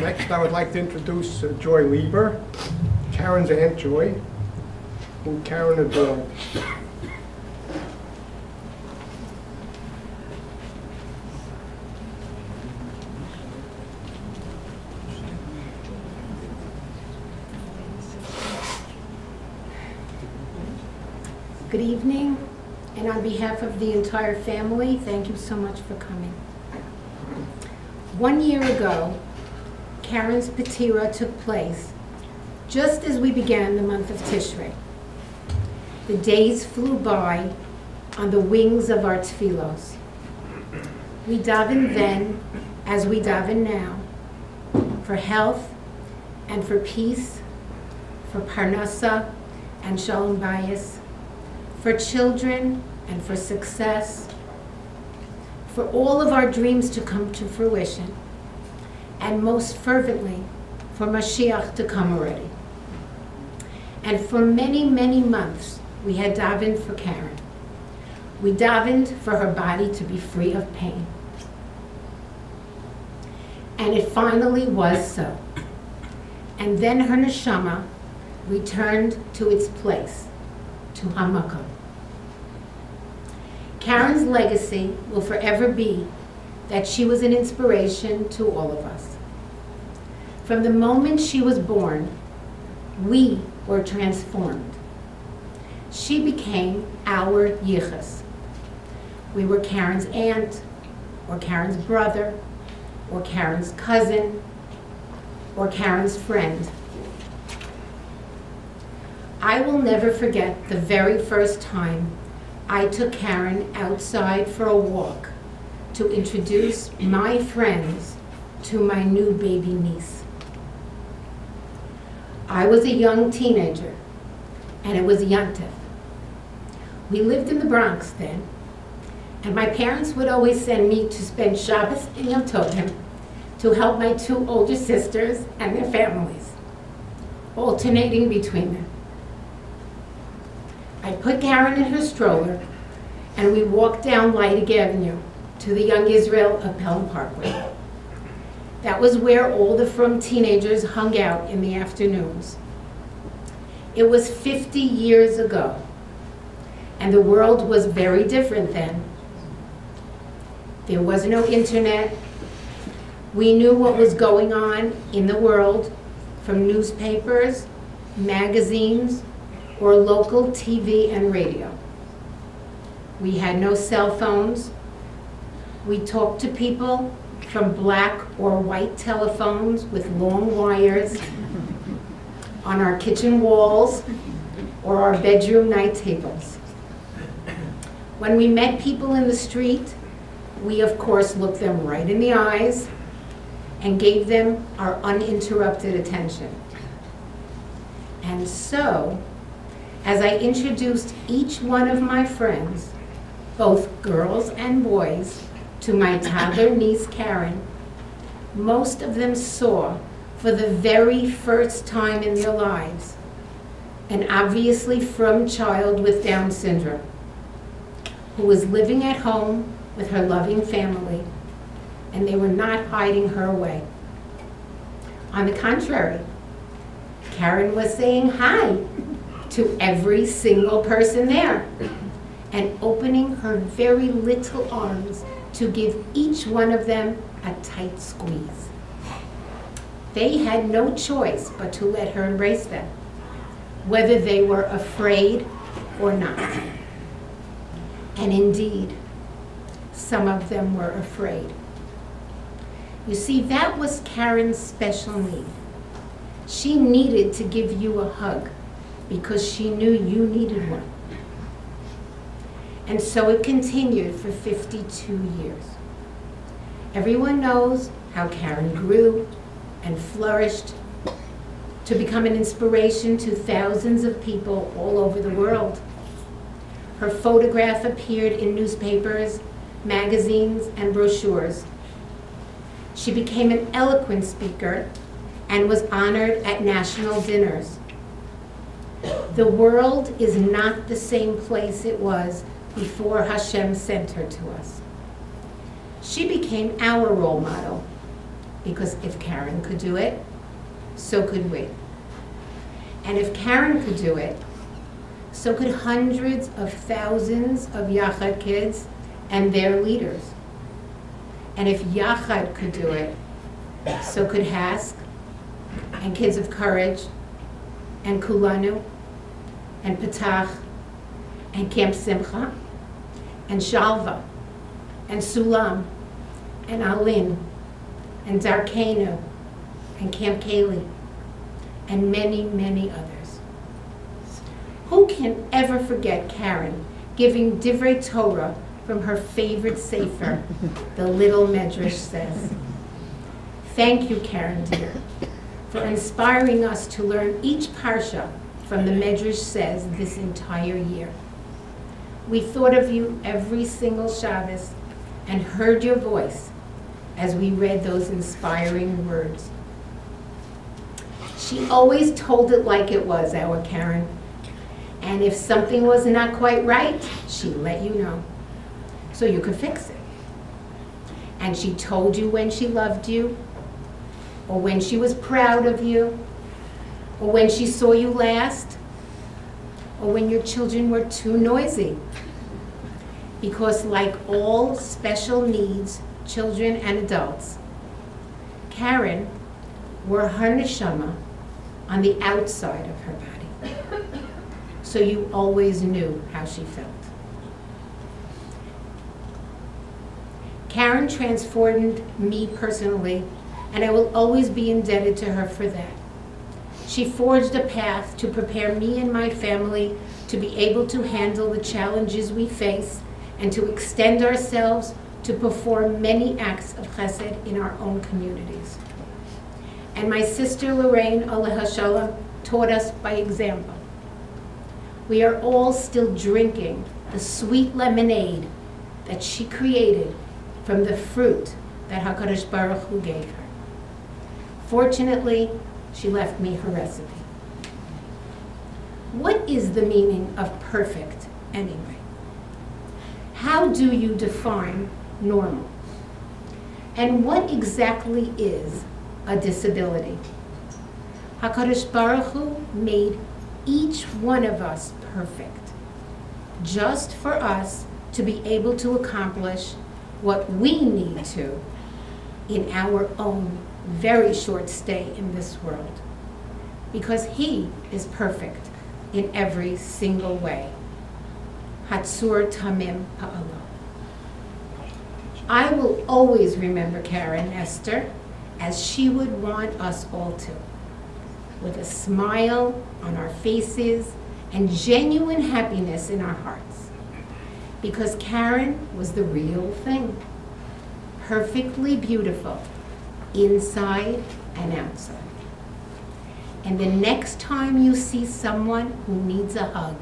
Next, I would like to introduce Joy Lieber, Caryn's Aunt Joy, who Caryn adored. Good evening, and on behalf of the entire family, thank you so much for coming. 1 year ago, Caryn's Patira took place just as we began the month of Tishrei. The days flew by on the wings of our tefillos. We davened then, as we daven now, for health and for peace, for parnasa and shalom bayis, for children and for success, for all of our dreams to come to fruition, and most fervently, for Mashiach to come already. And for many, many months, we had davened for Caryn. We davened for her body to be free of pain. And it finally was so. And then her neshama returned to its place, to Hamakom. Caryn's legacy will forever be that she was an inspiration to all of us. From the moment she was born, we were transformed. She became our yichus. We were Caryn's aunt, or Caryn's brother, or Caryn's cousin, or Caryn's friend. I will never forget the very first time I took Caryn outside for a walk to introduce my friends to my new baby niece. I was a young teenager, and it was Yantif. We lived in the Bronx then, and my parents would always send me to spend Shabbos in Yom Tovim to help my two older sisters and their families, alternating between them. I put Caryn in her stroller, and we walked down Leidig Avenue to the Young Israel of Pelham Parkway. That was where all the frum teenagers hung out in the afternoons. It was 50 years ago, and the world was very different then. There was no internet. We knew what was going on in the world from newspapers, magazines, or local TV and radio. We had no cell phones. We talked to people from black or white telephones with long wires on our kitchen walls or our bedroom night tables. When we met people in the street, we of course looked them right in the eyes and gave them our uninterrupted attention. And so, as I introduced each one of my friends, both girls and boys, to my toddler niece Caryn, most of them saw, for the very first time in their lives, an obviously frum child with Down syndrome, who was living at home with her loving family, and they were not hiding her away. On the contrary, Caryn was saying hi to every single person there, and opening her very little arms to give each one of them a tight squeeze. They had no choice but to let her embrace them, whether they were afraid or not. And indeed, some of them were afraid. You see, that was Caryn's special need. She needed to give you a hug because she knew you needed one. And so it continued for 52 years. Everyone knows how Caryn grew and flourished to become an inspiration to thousands of people all over the world. Her photograph appeared in newspapers, magazines, and brochures. She became an eloquent speaker and was honored at national dinners. The world is not the same place it was before Hashem sent her to us. She became our role model, because if Caryn could do it, so could we. And if Caryn could do it, so could hundreds of thousands of Yachad kids and their leaders. And if Yachad could do it, so could Hask, and Kids of Courage, and Kulanu, and Petach, and Camp Simcha, and Shalva, and Sulam, and Alin, and Darkenu, and Camp Kaylee, and many, many others. Who can ever forget Caryn giving Divrei Torah from her favorite sefer, the Little Medrash Says? Thank you, Caryn dear, for inspiring us to learn each parsha from the Medrash Says this entire year. We thought of you every single Shabbos and heard your voice as we read those inspiring words. She always told it like it was, our Caryn. And if something was not quite right, she let you know, so you could fix it. And she told you when she loved you, or when she was proud of you, or when she saw you last, or when your children were too noisy. Because like all special needs children and adults, Caryn wore her neshama on the outside of her body. So you always knew how she felt. Caryn transformed me personally, and I will always be indebted to her for that. She forged a path to prepare me and my family to be able to handle the challenges we face and to extend ourselves to perform many acts of chesed in our own communities. And my sister Lorraine, Aleha Shalom, taught us by example. We are all still drinking the sweet lemonade that she created from the fruit that HaKadosh Baruch Hu gave her. Fortunately, she left me her recipe. What is the meaning of perfect anyway? How do you define normal? And what exactly is a disability? HaKadosh Baruch Hu made each one of us perfect, just for us to be able to accomplish what we need to in our own very short stay in this world, because He is perfect in every single way. Hatzur Tamim Pa'alo. I will always remember Caryn Esther as she would want us all to, with a smile on our faces and genuine happiness in our hearts, because Caryn was the real thing, perfectly beautiful, inside and outside. And the next time you see someone who needs a hug,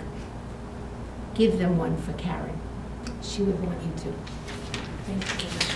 give them one for Caryn. She would want you to. Thank you.